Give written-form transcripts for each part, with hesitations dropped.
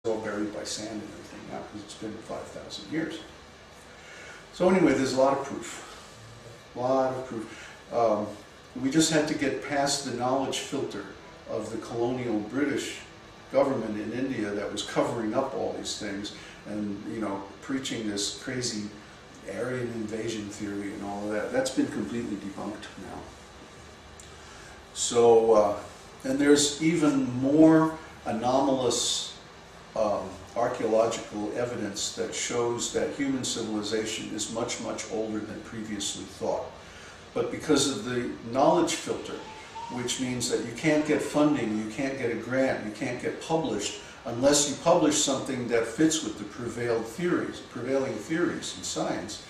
all buried by sand and everything now because it's been 5,000 years. So anyway, there's a lot of proof. A lot of proof. We just had to get past the knowledge filter of the colonial British government in India that was covering up all these things and, you know, preaching this crazy Aryan invasion theory and all of that. That's been completely debunked now. So, and there's even more anomalous archaeological evidence that shows that human civilization is much, much older than previously thought. But because of the knowledge filter, which means that you can't get funding, you can't get a grant, you can't get published unless you publish something that fits with the prevailing theories in science,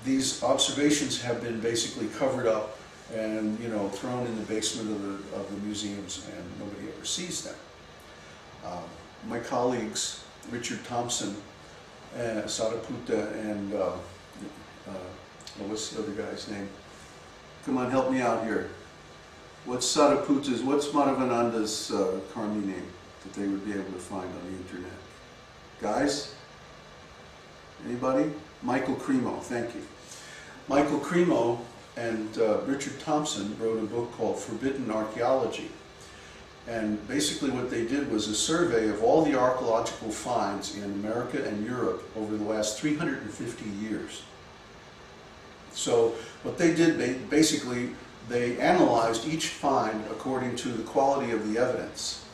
these observations have been basically covered up and, you know, thrown in the basement of the museums, and nobody ever sees them. My colleagues, Richard Thompson, Sariputta, and what's the other guy's name? Come on, help me out here. What's Sariputta's, what's Madhavananda's Karmi name that they would be able to find on the internet? Guys? Anybody? Michael Cremo, thank you. Michael Cremo and Richard Thompson wrote a book called Forbidden Archaeology. And basically what they did was a survey of all the archaeological finds in America and Europe over the last 350 years. So what they did, basically, they analyzed each find according to the quality of the evidence.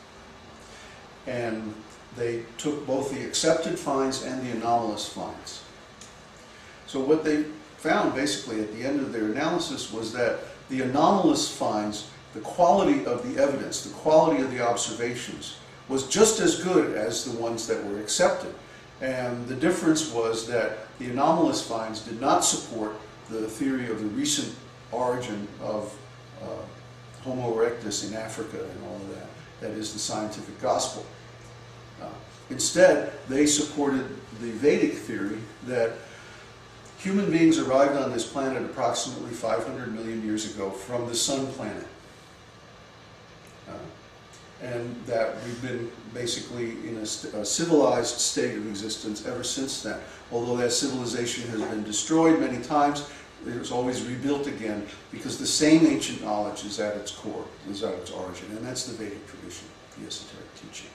And they took both the accepted finds and the anomalous finds. So what they found basically at the end of their analysis was that the anomalous finds, the quality of the evidence, the quality of the observations, was just as good as the ones that were accepted. And the difference was that the anomalous finds did not support the theory of the recent origin of Homo erectus in Africa and all of that. That is the scientific gospel. Instead, they supported the Vedic theory that human beings arrived on this planet approximately 500 million years ago from the sun planet. And that we've been basically in a civilized state of existence ever since then. Although that civilization has been destroyed many times, it was always rebuilt again because the same ancient knowledge is at its core, is at its origin, and that's the Vedic tradition, the esoteric teaching.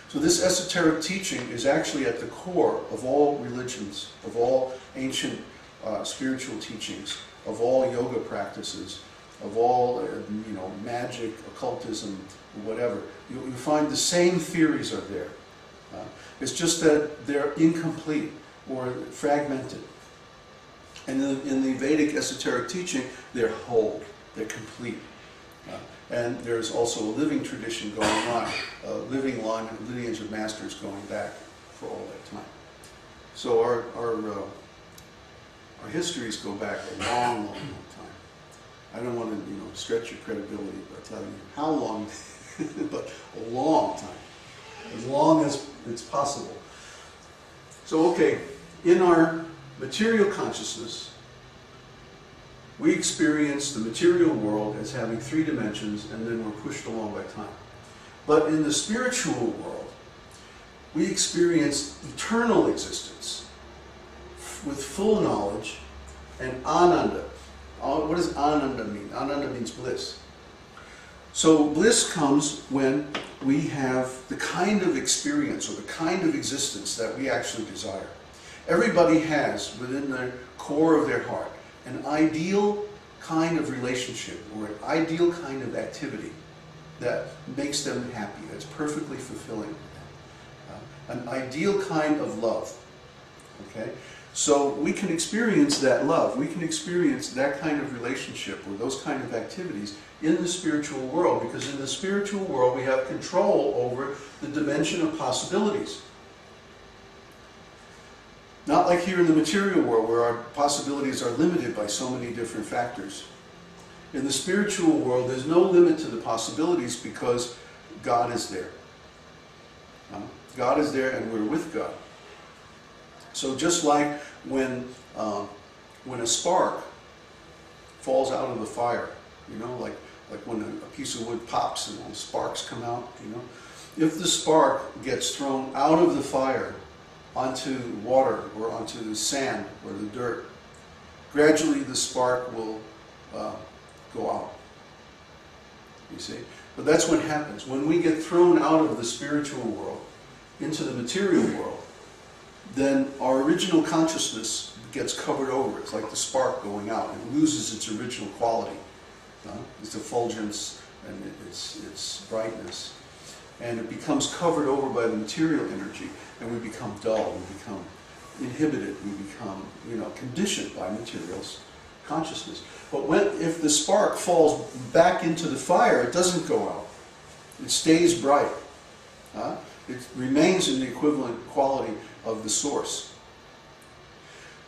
So this esoteric teaching is actually at the core of all religions, of all ancient spiritual teachings, of all yoga practices, of all you know, magic, occultism, whatever. You find the same theories are there. It's just that they're incomplete or fragmented. And in the Vedic esoteric teaching, they're whole, they're complete. And there's also a living tradition going on, a living lineage of masters going back for all that time. So our histories go back a long, long, long time. I don't want to, you know, stretch your credibility by telling you how long, but a long time, as long as it's possible. So, okay, in our material consciousness, we experience the material world as having 3 dimensions, and then we're pushed along by time. But in the spiritual world, we experience eternal existence with full knowledge and ananda. What does ananda mean? Ananda means bliss. So bliss comes when we have the kind of experience or the kind of existence that we actually desire. Everybody has within the core of their heart an ideal kind of relationship or an ideal kind of activity that makes them happy, that's perfectly fulfilling. An ideal kind of love. Okay? So we can experience that love, we can experience that kind of relationship or those kind of activities in the spiritual world, because in the spiritual world we have control over the dimension of possibilities. Not like here in the material world where our possibilities are limited by so many different factors. In the spiritual world there's no limit to the possibilities because God is there. God is there and we're with God. So just like when a spark falls out of the fire, you know, like when a piece of wood pops and all the sparks come out, you know, if the spark gets thrown out of the fire onto water or onto the sand or the dirt, gradually the spark will go out. You see? But that's what happens. When we get thrown out of the spiritual world into the material world, then our original consciousness gets covered over. It's like the spark going out. It loses its original quality, its effulgence and its brightness. And it becomes covered over by the material energy, and we become dull, we become inhibited, we become, conditioned by materials consciousness. But if the spark falls back into the fire, it doesn't go out. It stays bright. It remains in the equivalent quality of the source.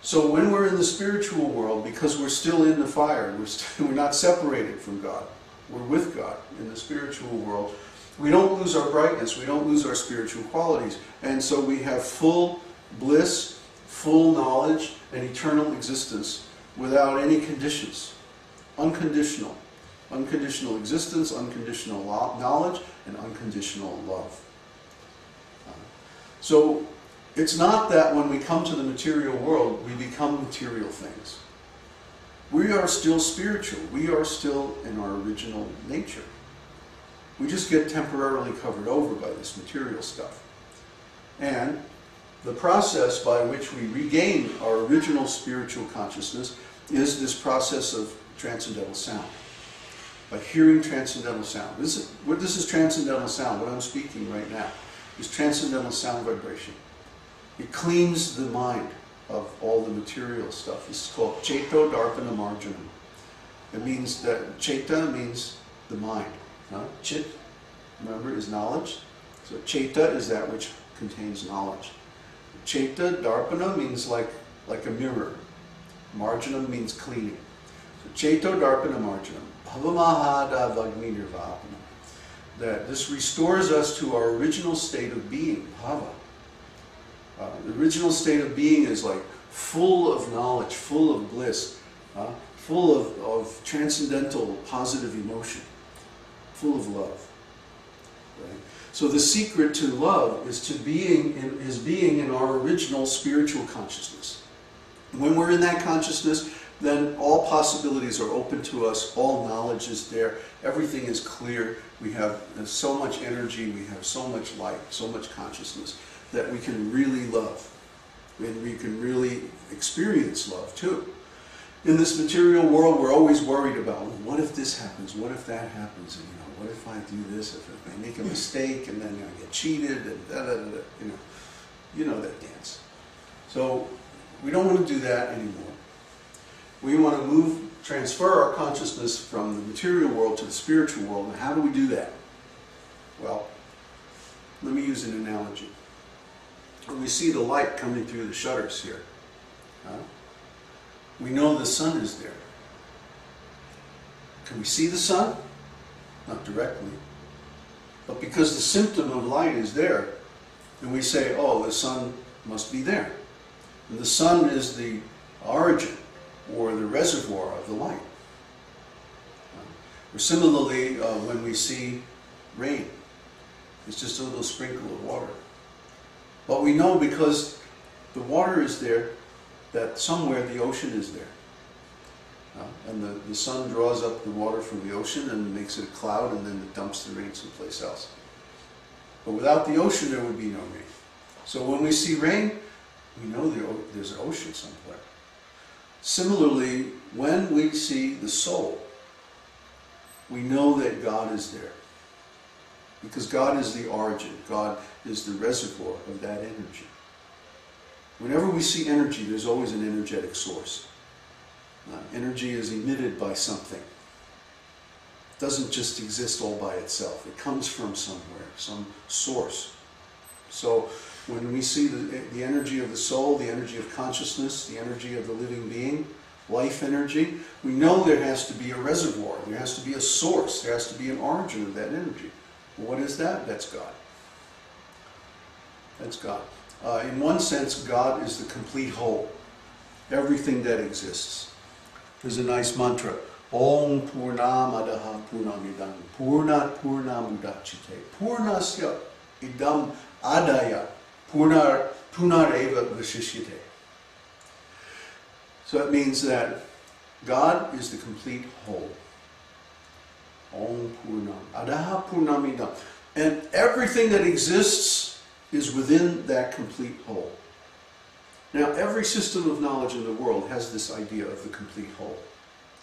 So when we're in the spiritual world, because we're still in the fire, we're not separated from God, we're with God in the spiritual world, we don't lose our brightness, we don't lose our spiritual qualities. And so we have full bliss, full knowledge, and eternal existence without any conditions. Unconditional. Unconditional existence, unconditional knowledge, and unconditional love. So it's not that when we come to the material world, we become material things. We are still spiritual. We are still in our original nature. We just get temporarily covered over by this material stuff. And the process by which we regain our original spiritual consciousness is this process of transcendental sound. By hearing transcendental sound. This is transcendental sound. What I'm speaking right now is transcendental sound vibration. It cleans the mind of all the material stuff. This is called Cheto Darpana Marjanam. It means that Cheta means the mind. Chit, remember, is knowledge. So Cheta is that which contains knowledge. Cheta Darpana means like a mirror. Marjanam means cleaning. So Cheto Darpana Marjanam. Bhavamahada Vagni Nirvapana. That this restores us to our original state of being, bhava. The original state of being is like full of knowledge, full of bliss, full of transcendental positive emotion, full of love. Right? So the secret to love is being in our original spiritual consciousness. When we're in that consciousness, then all possibilities are open to us, all knowledge is there, everything is clear, we have so much energy, we have so much light, so much consciousness, that we can really love, and we can really experience love too. In this material world, we're always worried about, what if this happens, what if that happens, and what if I do this, if I make a mistake, and then I get cheated, and da-da-da-da, you know that dance. So we don't want to do that anymore. We want to transfer our consciousness from the material world to the spiritual world. And how do we do that? Well, let me use an analogy. When we see the light coming through the shutters here, we know the sun is there. Can we see the sun? Not directly. But because the symptom of light is there, and we say, oh, the sun must be there. And the sun is the origin or the reservoir of the light. Or similarly, when we see rain, it's just a little sprinkle of water. But we know because the water is there that somewhere the ocean is there. And the sun draws up the water from the ocean and makes it a cloud, and then it dumps the rain someplace else. But without the ocean, there would be no rain. So when we see rain, we know there's an ocean somewhere. Similarly, when we see the soul, we know that God is there. Because God is the origin. God is the reservoir of that energy. Whenever we see energy, there's always an energetic source. Energy is emitted by something. It doesn't just exist all by itself. It comes from somewhere, some source. So when we see the energy of the soul, the energy of consciousness, the energy of the living being, life energy, we know there has to be a reservoir, there has to be a source, there has to be an origin of that energy. Well, what is that? That's God. That's God. In one sense, God is the complete whole. Everything that exists. There's a nice mantra. Om Purnamadaha Purnamidam Purnat Purnamudachite Purnasya idam adaya punareva vishishyate. So it means that God is the complete whole. Om Purnam. Adaha Purnamidam. And everything that exists is within that complete whole. Now, every system of knowledge in the world has this idea of the complete whole,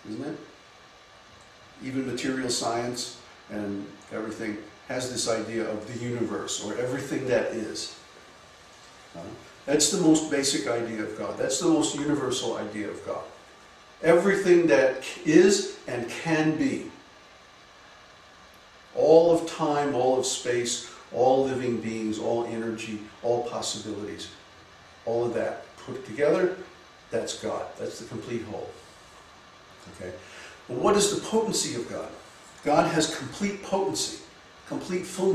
isn't it? Even material science and everything has this idea of the universe, or everything that is. That's the most basic idea of God. That's the most universal idea of God. Everything that is and can be. All of time, all of space, all living beings, all energy, all possibilities. All of that put together, that's God. That's the complete whole. Okay. Well, what is the potency of God? God has complete potency, complete fullness.